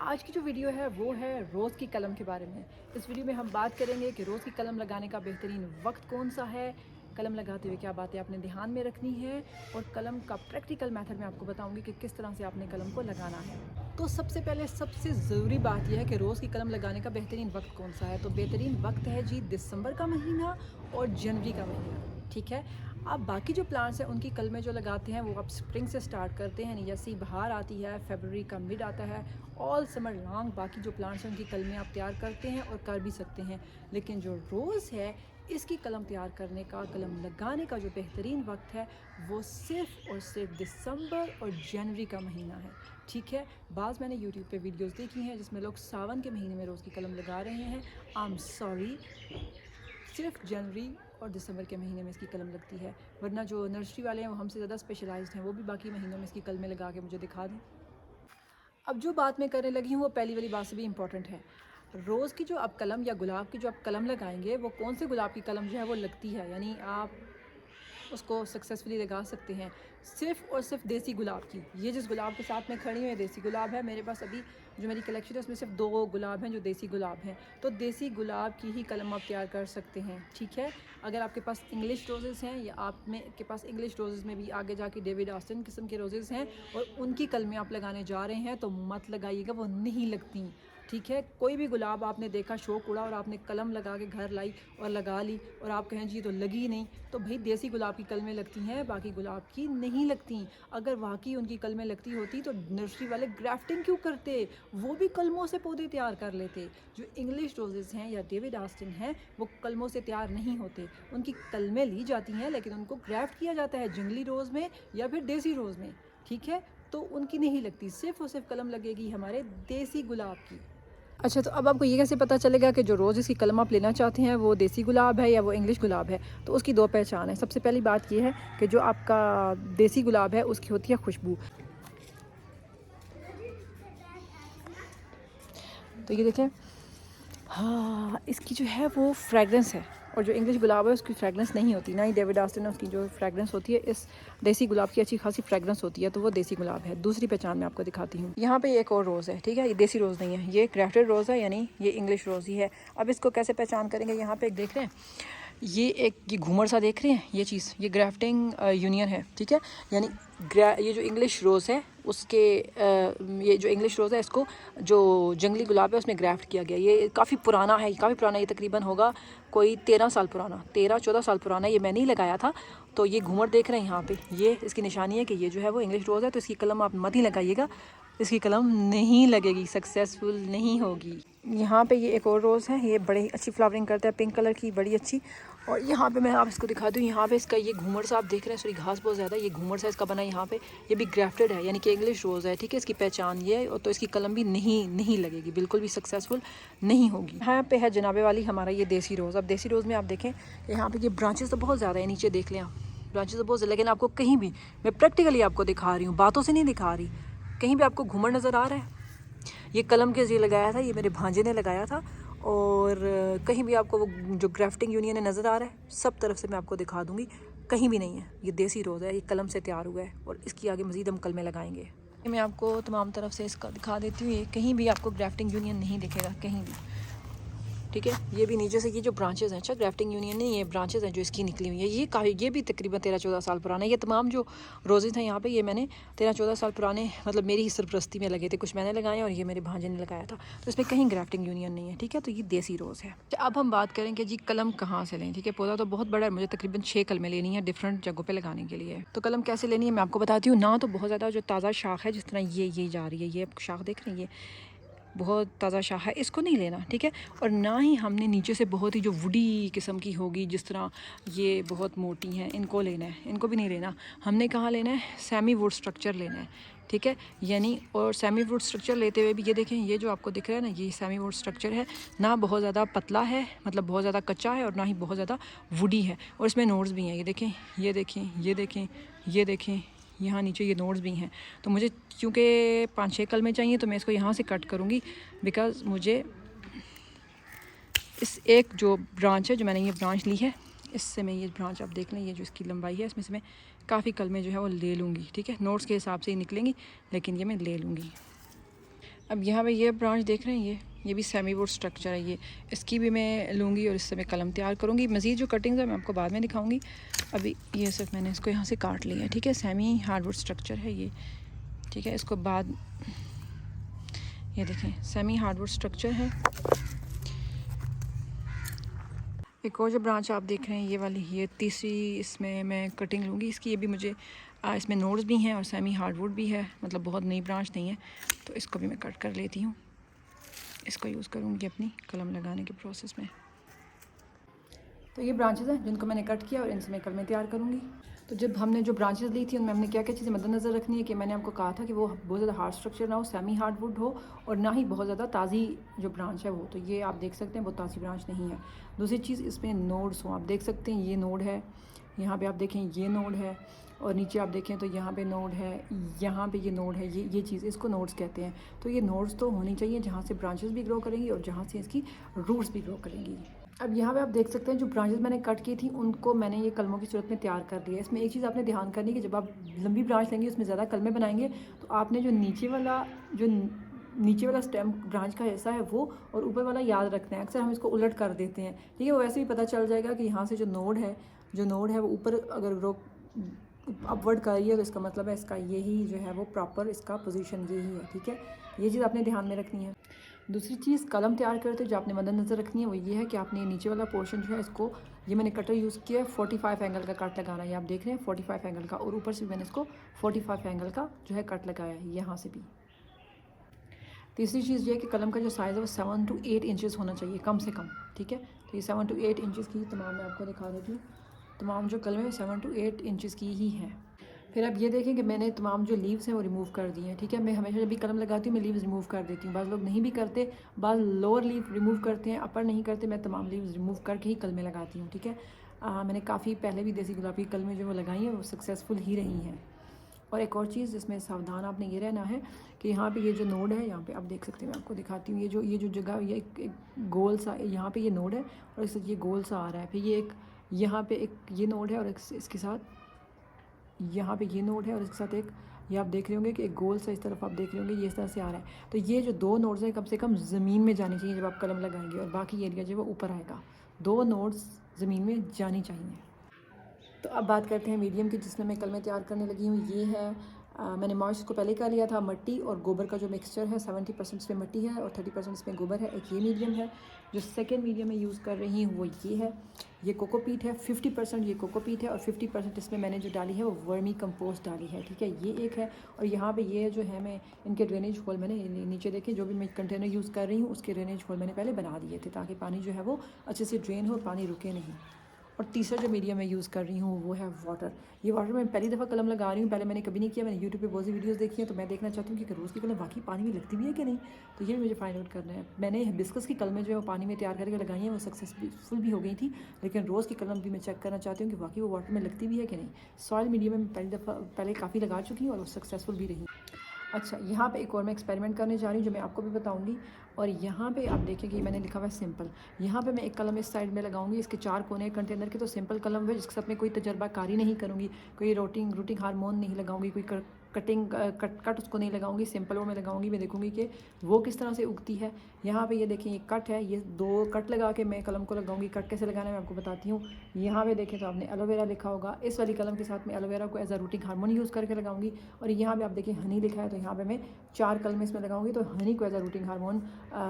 आज की जो वीडियो है वो है रोज़ की कलम के बारे में। इस वीडियो में हम बात करेंगे कि रोज़ की कलम लगाने का बेहतरीन वक्त कौन सा है, कलम लगाते हुए क्या बातें आपने ध्यान में रखनी है और कलम का प्रैक्टिकल मेथड मैं आपको बताऊंगी कि किस तरह से आपने कलम को लगाना है। तो सबसे पहले सबसे ज़रूरी बात यह है कि रोज़ की कलम लगाने का बेहतरीन वक्त कौन सा है। तो बेहतरीन वक्त है जी दिसंबर का महीना और जनवरी का महीना, ठीक है। आप बाकी जो प्लांट्स हैं उनकी कलमें जो लगाते हैं वो आप स्प्रिंग से स्टार्ट करते हैं, जैसे ही बाहर आती है, फरवरी का मिड आता है, ऑल समर लॉन्ग बाकी जो प्लांट्स हैं उनकी कलमें आप तैयार करते हैं और कर भी सकते हैं। लेकिन जो रोज़ है इसकी कलम तैयार करने का, कलम लगाने का जो बेहतरीन वक्त है वो सिर्फ़ और सिर्फ दिसंबर और जनवरी का महीना है, ठीक है। बाज़ मैंने यूट्यूब पे वीडियोस देखी हैं जिसमें लोग सावन के महीने में रोज़ की कलम लगा रहे हैं। आई एम सॉरी, सिर्फ जनवरी और दिसंबर के महीने में इसकी कलम लगती है, वरना जो नर्सरी वाले हैं वो हमसे ज़्यादा स्पेशलाइज्ड हैं, वो भी बाकी महीनों में इसकी कलमें लगा के मुझे दिखा दें। अब जो बात मैं करने लगी हूँ वो पहली वाली बात से भी इम्पॉर्टेंट है। रोज़ की जो आप कलम या गुलाब की जो आप कलम लगाएंगे वो कौन से गुलाब की कलम जो है वो लगती है, यानी आप उसको सक्सेसफुली लगा सकते हैं सिर्फ़ और सिर्फ देसी गुलाब की। ये जिस गुलाब के साथ मैं खड़ी हूँ ये देसी गुलाब है। मेरे पास अभी जो मेरी कलेक्शन है उसमें सिर्फ 2 गुलाब हैं जो देसी गुलाब हैं। तो देसी गुलाब की ही कलम आप तैयार कर सकते हैं, ठीक है। अगर आपके पास इंग्लिश रोज़ेज़ हैं या आप में के पास इंग्लिश रोज़ेज़ में भी आगे जाके डेविड ऑस्टिन किस्म के रोज़ेज़ हैं और उनकी कलमें आप लगाने जा रहे हैं तो मत लगाइएगा, वो नहीं लगती, ठीक है। कोई भी गुलाब आपने देखा शौक उड़ा और आपने कलम लगा के घर लाई और लगा ली और आप कहें जी तो लगी नहीं, तो भाई देसी गुलाब की कलमें लगती हैं, बाकी गुलाब की नहीं लगती। अगर वाकई उनकी कलमें लगती होती तो नर्सरी वाले ग्राफ्टिंग क्यों करते, वो भी कलमों से पौधे तैयार कर लेते। जो इंग्लिश रोजेज़ हैं या डेविड ऑस्टिन हैं वो कलमों से तैयार नहीं होते, उनकी कलमें ली जाती हैं लेकिन उनको ग्राफ्ट किया जाता है जंगली रोज़ में या फिर देसी रोज़ में, ठीक है। तो उनकी नहीं लगती, सिर्फ और सिर्फ कलम लगेगी हमारे देसी गुलाब की। अच्छा, तो अब आपको ये कैसे पता चलेगा कि जो रोज़ इसकी कलम आप लेना चाहते हैं वो देसी गुलाब है या वो इंग्लिश गुलाब है। तो उसकी 2 पहचान है। सबसे पहली बात ये है कि जो आपका देसी गुलाब है उसकी होती है खुशबू। तो ये देखें, हाँ, इसकी जो है वो फ्रेगरेंस है और जो इंग्लिश गुलाब है उसकी फ्रेगरेंस नहीं होती, ना ही डेविड ऑस्टिन उसकी जो फ्रेगरेंस होती है। इस देसी गुलाब की अच्छी खासी फ्रेगरेंस होती है, तो वो देसी गुलाब है। दूसरी पहचान मैं आपको दिखाती हूँ। यहाँ पे एक और रोज़ है, ठीक है, ये देसी रोज़ नहीं है, ये ग्राफ्टेड रोज़ है, यानी ये इंग्लिश रोज़ ही है। अब इसको कैसे पहचान करेंगे, यहाँ पे एक देख रहे हैं, ये घूमर सा देख रहे हैं, ये चीज़ ये ग्राफ्टिंग यूनियन है, ठीक है। यानी ये जो इंग्लिश रोज़ है उसके ये जो इंग्लिश रोज़ है इसको जो जंगली गुलाब है उसमें ग्राफ्ट किया गया। ये काफ़ी पुराना है, काफ़ी पुराना, ये तकरीबन होगा कोई 13 साल पुराना, 13-14 साल पुराना। ये मैंने ही लगाया था। तो ये घूमर देख रहे हैं यहाँ पे, ये इसकी निशानी है कि ये जो है वो इंग्लिश रोज़ है। तो इसकी कलम आप मत ही लगाइएगा, इसकी कलम नहीं लगेगी, सक्सेसफुल नहीं होगी। यहाँ पे ये एक और रोज़ है, ये बड़ी अच्छी फ्लावरिंग करता है, पिंक कलर की, बड़ी अच्छी। और यहाँ पे मैं आप इसको दिखा दूँ, यहाँ पे इसका ये घूमर सा आप देख रहे हैं, सॉरी घास बहुत ज़्यादा, ये घूमर सा इसका बना है यहाँ पे, ये भी ग्राफ्टेड है, यानी कि इंग्लिश रोज़ है, ठीक है। इसकी पहचान ये है, और तो इसकी कलम भी नहीं लगेगी, बिल्कुल भी सक्सेसफुल नहीं होगी। यहाँ पे है जनाबे वाली हमारा ये देसी रोज़। अब देसी रोज़ में आप देखें यहाँ पे ये ब्रांचेस तो बहुत ज़्यादा है, नीचे देख लें आप, ब्रांचेस तो बहुत ज़्यादा, लेकिन आपको कहीं भी, मैं प्रैक्टिकली आपको दिखा रही हूँ, बातों से नहीं दिखा रही, कहीं भी आपको घूमर नज़र आ रहा है। ये कलम के ज़रिए लगाया था, ये मेरे भांजे ने लगाया था। और कहीं भी आपको वो जो ग्राफ्टिंग यूनियन है नज़र आ रहा है, सब तरफ से मैं आपको दिखा दूँगी, कहीं भी नहीं है। ये देसी रोज़ है, ये कलम से तैयार हुआ है और इसकी आगे मज़ीद हम कलमें लगाएंगे। मैं आपको तमाम तरफ से इसका दिखा देती हूँ, ये कहीं भी आपको ग्राफ्टिंग यूनियन नहीं दिखेगा, कहीं भी, ठीक है। ये भी नीचे से ये जो ब्रांचेस हैं, अच्छा ग्राफ्टिंग यूनियन नहीं, ये ब्रांचेस हैं जो इसकी निकली हुई है। ये भी तकरीबन 13-14 साल पुराना है। ये तमाम जो रोज़ेज़ हैं यहाँ पे, ये मैंने 13-14 साल पुराने, मतलब मेरी ही सरपरस्ती में लगे थे, कुछ मैंने लगाए और ये मेरे भांजे ने लगाया था। तो इसमें कहीं ग्राफ्टिंग यूनियन नहीं है, ठीक है। तो ये देसी रोज़ है। अब हम बात करें कि जी कलम कहाँ से लें, ठीक है। पौधा तो बहुत बड़ा है, मुझे तकरीबन 6 कलमें लेनी है डिफरेंट जगहों पर लगाने के लिए। तो कलम कैसे लेनी है मैं आपको बताती हूँ। ना तो बहुत ज़्यादा जो ताज़ा शाख है, जिस तरह ये जा रही है, ये शाख देख रहे हैं, ये बहुत ताज़ा शाह है, इसको नहीं लेना, ठीक है। और ना ही हमने नीचे से बहुत ही जो वुडी किस्म की होगी, जिस तरह ये बहुत मोटी हैं, इनको लेना है, इनको भी नहीं लेना। हमने कहाँ लेना है, सेमी वुड स्ट्रक्चर लेना है, ठीक है। यानी और सेमी वुड स्ट्रक्चर लेते हुए भी ये देखें, ये जो आपको दिख रहा है ना, ये सेमी वुड स्ट्रक्चर है, ना बहुत ज़्यादा पतला है, मतलब बहुत ज़्यादा कच्चा है, और ना ही बहुत ज़्यादा वुडी है। और इसमें नोड्स भी हैं, ये देखें, ये देखें, ये देखें, ये देखें, यहाँ नीचे ये नोड्स भी हैं। तो मुझे क्योंकि 5-6 कलमें चाहिए तो मैं इसको यहाँ से कट करूँगी, बिकॉज़ मुझे इस एक जो ब्रांच है, जो मैंने ये ब्रांच ली है, इससे मैं ये ब्रांच आप देख लें, ये जो इसकी लंबाई है, इसमें से मैं काफ़ी कलमें जो है वो ले लूँगी, ठीक है। नोट्स के हिसाब से ही निकलेंगी, लेकिन ये मैं ले लूँगी। अब यहाँ पे ये ब्रांच देख रहे हैं, ये भी सेमी वुड स्ट्रक्चर है। ये इसकी भी मैं लूँगी और इससे मैं कलम तैयार करूँगी। मज़ीद जो कटिंग्स है मैं आपको बाद में दिखाऊँगी। अभी ये सिर्फ मैंने इसको यहाँ से काट लिया है, ठीक है। सेमी हार्डवुड स्ट्रक्चर है ये, ठीक है। इसको बाद ये देखें सेमी हार्डवुड स्ट्रक्चर है। एक और जो ब्रांच आप देख रहे हैं ये वाली, ये तीसरी इसमें मैं कटिंग लूँगी इसकी। ये भी मुझे इसमें नोड्स भी हैं और सेमी हार्डवुड भी है, मतलब बहुत नई ब्रांच नहीं है। तो इसको भी मैं कट कर लेती हूँ, इसको यूज़ करूँगी अपनी कलम लगाने के प्रोसेस में। तो ये ब्रांचेस हैं जिनको मैंने कट किया और इनसे मैं कलमें तैयार करूँगी। तो जब हमने जो ब्रांचेस ली थी उनमें हमने क्या क्या चीज़ें मद्देनज़र रखनी है कि मैंने आपको कहा था कि वो बहुत ज़्यादा हार्ड स्ट्रक्चर ना हो, सेमी हार्डवुड हो, और ना ही बहुत ज़्यादा ताज़ी जो ब्रांच है वो। तो ये आप देख सकते हैं बहुत ताज़ी ब्रांच नहीं है। दूसरी चीज़ इसमें नोड्स हों, आप देख सकते हैं ये नोड है, यहाँ पे आप देखें ये नोड है, और नीचे आप देखें तो यहाँ पे नोड है, यहाँ पे ये नोड है। ये चीज़ इसको नोड्स कहते हैं। तो ये नोड्स तो होनी चाहिए जहाँ से ब्रांचेस भी ग्रो करेंगी और जहाँ से इसकी रूट्स भी ग्रो करेंगी। अब यहाँ पे आप देख सकते हैं जो ब्रांचेस मैंने कट की थी उनको मैंने ये कलमों की सूरत में तैयार कर दिया है। इसमें एक चीज़ आपने ध्यान करनी है कि जब आप लंबी ब्रांच लेंगे उसमें ज़्यादा कलमे बनाएंगे तो आपने जो नीचे वाला स्टेम ब्रांच का हिस्सा है वो और ऊपर वाला याद रखना है। अक्सर हम इसको उलट कर देते हैं, ठीक है। वो वैसे भी पता चल जाएगा कि यहाँ से जो नोड है वो ऊपर अगर ग्रो अपवर्ड कर रही है तो इसका मतलब है इसका यही जो है वो प्रॉपर इसका पोजीशन यही है, ठीक है। ये चीज़ आपने ध्यान में रखनी है। दूसरी चीज़ कलम तैयार करते जो आपने मद्देनज़र रखनी है वो ये है कि आपने नीचे वाला पोर्शन जो है इसको, ये मैंने कटर यूज़ किया है 45 एंगल का कट लगाना है। ये आप देख रहे हैं 45 एंगल का, और ऊपर से भी मैंने इसको 45 एंगल का जो है कट लगाया है यहाँ से भी। तीसरी चीज़ ये है कि कलम का जो साइज़ है वो 7 to 8 इंचज़ होना चाहिए कम से कम, ठीक है। तो ये 7 to 8 इंचज़ की तमाम मैं आपको दिखा देती हूँ। तमाम जो कलम है 7 to 8 इंचज़ की ही है। फिर आप ये देखें कि मैंने तमाम जो लीव्स हैं वो रिमूव कर दी हैं, ठीक है। मैं हमेशा जब भी कलम लगाती हूँ मैं लीव्स रिमूव कर देती हूँ। बाज़ लोग नहीं भी करते, बाज़ लोअर लीव रिमूव करते हैं, अपर नहीं करते। मैं तमाम लीव्स रिमूव करके ही कलमें लगाती हूँ, ठीक है। मैंने काफ़ी पहले भी देसी गुलाब की कलमें जो वो लगाई हैं वो सक्सेसफुल ही रही हैं। और एक और चीज़ जिसमें सावधान आपने ये रहना है कि यहाँ पे ये जो नोड है, यहाँ पे आप देख सकते हैं, मैं आपको दिखाती हूँ। ये जो जगह, ये एक गोल सा यहाँ पे ये नोड है और इससे ये गोल सा आ रहा है। फिर ये एक यहाँ पे एक ये नोड है और इसके साथ यहाँ पे ये नोड है और इसके साथ एक ये आप देख रहे होंगे कि एक गोल सा इस तरफ आप देख रहे होंगे ये इस तरह से आ रहा है। तो ये जो दो नोड्स हैं कम से कम ज़मीन में जानी चाहिए जब आप कलम लगाएंगे, और बाकी एरिया जो है वो ऊपर आएगा। 2 नोड्स ज़मीन में जानी चाहिए। तो अब बात करते हैं मीडियम की जिसमें मैं कलमें तैयार करने लगी हूँ। ये है मैंने मॉइस्ट को पहले कर लिया था, मट्टी और गोबर का जो मिक्सचर है 70% इसमें मट्टी है और 30% इसमें गोबर है। एक ये मीडियम है। जो सेकेंड मीडियम मैं यूज़ कर रही हूँ वो ये है, ये कोकोपीट है। 50% ये कोकोपीट है और 50% इसमें मैंने जो डाली है वो वर्मी कंपोस्ट डाली है, ठीक है। ये एक है। और यहाँ पे ये जो है मैं इनके ड्रेनेज होल मैंने नीचे देखे जो भी मैं कंटेनर यूज़ कर रही हूँ उसके ड्रेनेज होल मैंने पहले बना दिए थे ताकि पानी जो है वो अच्छे से ड्रेन हो, पानी रुके नहीं। और तीसरा जो मीडियम मैं यूज़ कर रही हूँ वो है वाटर। ये वाटर मैं पहली दफ़ा कलम लगा रही हूँ, पहले मैंने कभी नहीं किया। मैंने यूट्यूब पे बहुत सी वीडियोस देखी हैं तो मैं देखना चाहती हूँ कि रोज़ की कलम वाकई पानी में लगती भी है कि नहीं। तो ये भी मुझे फाइंड आउट करना है। मैंने हिबिस्कस की कलमें जो है वो पानी में तैयार करके लगाई हैं, वो सक्सेसफुल भी हो गई थी, लेकिन रोज़ की कलम भी मैं चेक करना चाहती हूँ कि वाकई वो वाटर में लगती भी है कि नहीं। सॉइल मीडियम में पहले काफ़ी लगा चुकी हूँ और वो सक्सेसफुल भी रही। अच्छा, यहाँ पे एक और मैं एक्सपेरिमेंट करने जा रही हूँ जो मैं आपको भी बताऊँगी। और यहाँ पे आप देखेंगे मैंने लिखा हुआ है सिंपल। यहाँ पे मैं एक कलम इस साइड में लगाऊंगी, इसके 4 कोने कंटेनर के, तो सिंपल कलम है जिसके साथ मैं कोई तजर्बाकारी नहीं करूँगी, कोई रूटिंग हार्मोन नहीं लगाऊंगी, कोई कट उसको नहीं लगाऊंगी। सिंपल वो मैं लगाऊंगी, मैं देखूंगी कि वो किस तरह से उगती है। यहाँ पे ये देखें ये कट है, ये 2 कट लगा के मैं कलम को लगाऊंगी। कट कैसे लगाना है मैं आपको बताती हूँ। यहाँ पे देखें तो आपने एलोवेरा लिखा होगा, इस वाली कलम के साथ मैं एलोवेरा को as a rooting hormone use करके लगाऊंगी। और यहाँ पे आप देखिए हनी लिखा है, तो यहाँ पे मैं 4 कलम इसमें लगाऊंगी, तो हनी को as a rooting hormone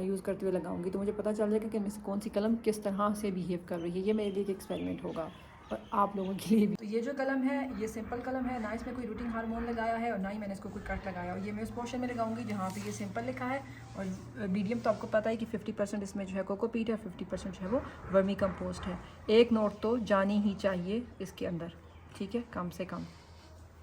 use करते हुए लगाऊंगी। तो मुझे पता चल जाएगा कि इनमें से कौन सी कलम किस तरह से बिहेव कर रही है। ये मेरे लिए एक एक्सपेरिमेंट होगा और आप लोगों के लिए भी। तो ये जो कलम है ये सिंपल कलम है, ना इसमें कोई रूटिंग हार्मोन लगाया है और ना ही मैंने इसको कोई कट लगाया। और ये मैं उस पोर्शन में लगाऊंगी जहाँ पे ये सिंपल लिखा है। और मीडियम तो आपको पता है कि 50% इसमें जो है कोकोपीट है, 50% जो है वो वर्मी कंपोस्ट है। एक नोट तो जानी ही चाहिए इसके अंदर, ठीक है, कम से कम।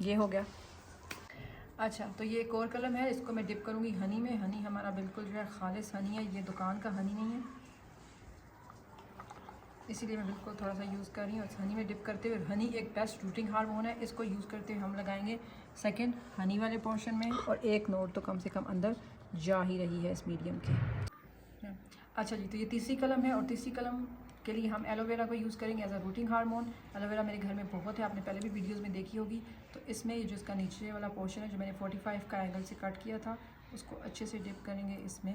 ये हो गया। अच्छा, तो ये एक और कलम है, इसको मैं डिप करूँगी हनी में। हनी हमारा बिल्कुल जो है खालिस हनी है, ये दुकान का हनी नहीं है, इसीलिए मैं बिल्कुल थोड़ा सा यूज़ कर रही हूँ। हनी में डिप करते हुए, हनी एक बेस्ट रूटिंग हार्मोन है, इसको यूज़ करते हुए हम लगाएंगे सेकंड हनी वाले पोर्शन में। और एक नोट तो कम से कम अंदर जा ही रही है इस मीडियम की। अच्छा जी, तो ये तीसरी कलम है और तीसरी कलम के लिए हम एलोवेरा को यूज़ करेंगे as a rooting hormone. Aloe vera मेरे घर में बहुत है, आपने पहले भी वीडियोस में देखी होगी। तो इसमें जो इसका नीचे वाला पोर्शन है जो मैंने 45 का एंगल से कट किया था उसको अच्छे से डिप करेंगे इसमें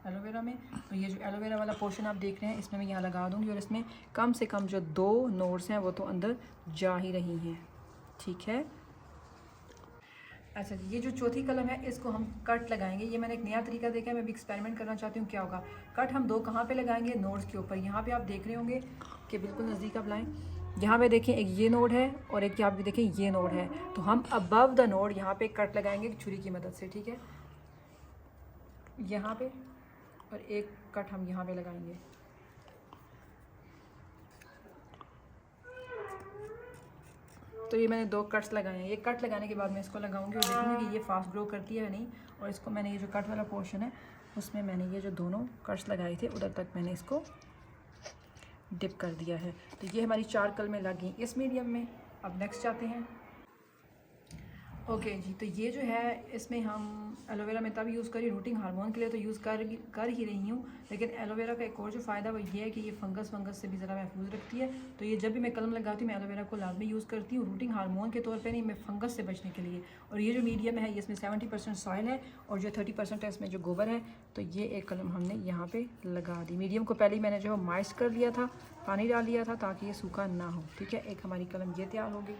एलोवेरा में। तो ये जो एलोवेरा वाला पोर्शन आप देख रहे हैं इसमें मैं यहाँ लगा दूँगी और इसमें कम से कम जो 2 नोड्स हैं वो तो अंदर जा ही रही हैं, ठीक है। अच्छा, ये जो चौथी कलम है इसको हम कट लगाएंगे। ये मैंने एक नया तरीका देखा है, मैं भी एक्सपेरिमेंट करना चाहती हूँ क्या होगा। कट हम 2 कहाँ पे लगाएंगे? नोड्स के ऊपर। यहाँ पे आप देख रहे होंगे कि बिल्कुल नज़दीक आप लाएँ, यहाँ पे देखें एक ये नोड है और एक यहाँ पे देखें ये नोड है। तो हम अबव द नोड यहाँ पे कट लगाएंगे छुरी की मदद से, ठीक है, यहाँ पे, और एक कट हम यहाँ पे लगाएंगे। तो ये मैंने 2 कट्स लगाए हैं। ये कट लगाने के बाद मैं इसको लगाऊंगी और देखूंगी कि ये फास्ट ग्रो करती है या नहीं। और इसको मैंने ये जो कट वाला पोर्शन है उसमें मैंने ये जो दोनों कट्स लगाए थे उधर तक मैंने इसको डिप कर दिया है। तो ये हमारी 4 कलमें लग गई इस मीडियम में। अब नेक्स्ट जाते हैं। ओके जी, तो ये जो है इसमें हम एलोवेरा में तब यूज़ करी रूटिंग हार्मोन के लिए तो यूज़ कर ही रही हूँ, लेकिन एलोवेरा का एक और जो फ़ायदा वो ये है कि ये फंगस से भी ज़रा महफूज रखती है। तो ये जब भी मैं कलम लगाती हूँ मैं एलोवेरा को लाजमी यूज़ करती हूँ, रूटिंग हार्मोन के तौर पे नहीं, मैं फंगस से बचने के लिए। और ये जो मीडियम है ये इसमें 70% सॉइल है और जो 30% है इसमें जो गोबर है। तो ये एक कलम हमने यहाँ पर लगा दी। मीडियम को पहले ही मैंने जो है माइस्ट कर लिया था, पानी डाल लिया था ताकि ये सूखा ना हो, ठीक है। एक हमारी कलम ये तैयार होगी।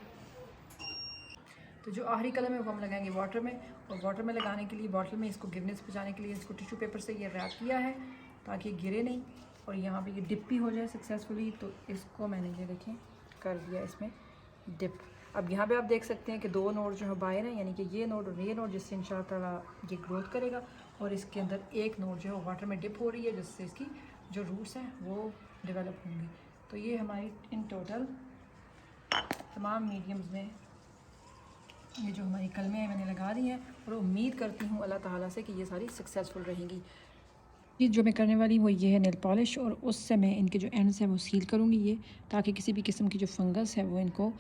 तो जो आखिरी कलम है वो हम लगाएंगे वाटर में, और वाटर में लगाने के लिए बॉटल में इसको गिरने से बचाने के लिए इसको टिश्यू पेपर से ये रैप किया है ताकि ये गिरे नहीं और यहाँ पे ये डिप भी हो जाए सक्सेसफुली। तो इसको मैंने ये देखें कर दिया इसमें डिप। अब यहाँ पे आप देख सकते हैं कि 2 नोड जो है बाहर हैं, यानी कि ये नोड और ये नोड, जिससे इंशाअल्लाह ताला ये ग्रोथ करेगा। और इसके अंदर एक नोड जो है वाटर में डिप हो रही है जिससे इसकी जो रूट्स हैं वो डेवलप होंगी। तो ये हमारी इन टोटल तमाम मीडियम्स में ये जो हमारी कलमें हैं मैंने लगा दी हैं और उम्मीद करती हूँ अल्लाह ताला से कि ये सारी सक्सेसफुल रहेंगी। ये जो मैं करने वाली वो ये है नेल पॉलिश, और उससे मैं इनके जो एंड्स हैं वो सील करूँगी ये, ताकि किसी भी किस्म की जो फंगस है वो इनको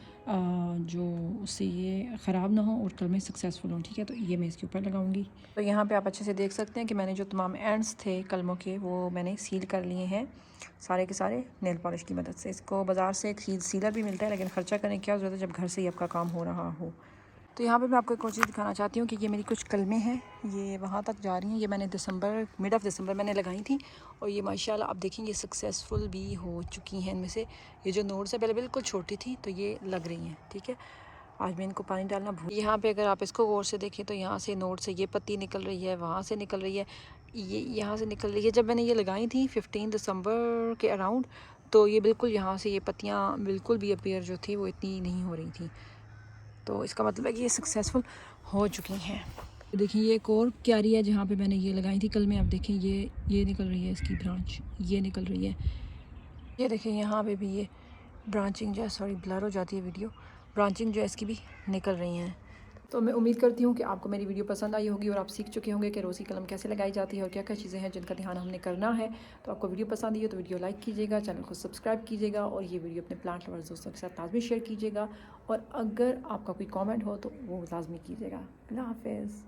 जो उससे ये ख़राब ना हो और कलमें सक्सेसफुल हों, ठीक है। तो ये मैं इसके ऊपर लगाऊंगी। तो यहाँ पे आप अच्छे से देख सकते हैं कि मैंने जो तमाम एंड्स थे कलमों के वो मैंने सील कर लिए हैं सारे के सारे नेल पॉलिश की मदद से। इसको बाज़ार से एक सीलर भी मिलता है, लेकिन ख़र्चा करने की क्या ज़रूरत है जब घर से ही आपका काम हो रहा हो। तो यहाँ पे मैं आपको एक और चीज़ दिखाना चाहती हूँ कि ये मेरी कुछ कलमें हैं, ये वहाँ तक जा रही हैं। ये मैंने मिड ऑफ़ दिसंबर मैंने लगाई थी और ये माशाल्लाह आप देखेंगे सक्सेसफुल भी हो चुकी हैं। इनमें से ये जो नोड्स है पहले बिल्कुल छोटी थी तो ये लग रही हैं, ठीक है। आज मैं इनको पानी डालना भूल। यहाँ पे अगर आप इसको गौर से देखें तो यहाँ से नोड से ये पत्ती निकल रही है, वहाँ से निकल रही है, ये यहाँ से निकल रही है। जब मैंने ये लगाई थी 15 दिसंबर के अराउंड, तो ये बिल्कुल यहाँ से ये पत्तियाँ बिल्कुल भी अपीयर जो थी वो इतनी नहीं हो रही थी। तो इसका मतलब है कि ये सक्सेसफुल हो चुकी हैं। देखिए ये एक और क्यारी है जहाँ पे मैंने ये लगाई थी कल में। आप देखें ये निकल रही है, इसकी ब्रांच ये निकल रही है। ये देखें यहाँ पे भी ये ब्रांचिंग जो है, सॉरी ब्लर हो जाती है वीडियो, ब्रांचिंग जो है इसकी भी निकल रही हैं। तो मैं उम्मीद करती हूँ कि आपको मेरी वीडियो पसंद आई होगी और आप सीख चुके होंगे कि रोज़ी कलम कैसे लगाई जाती है और क्या क्या चीज़ें हैं जिनका ध्यान हमने करना है। तो आपको वीडियो पसंद आई हो तो वीडियो लाइक कीजिएगा, चैनल को सब्सक्राइब कीजिएगा और ये वीडियो अपने प्लांट लवर्स दोस्तों के साथ लाजमी शेयर कीजिएगा। और अगर आपका कोई कॉमेंट हो तो वो लाजमी कीजिएगा। अल्लाह हाफ़िज़।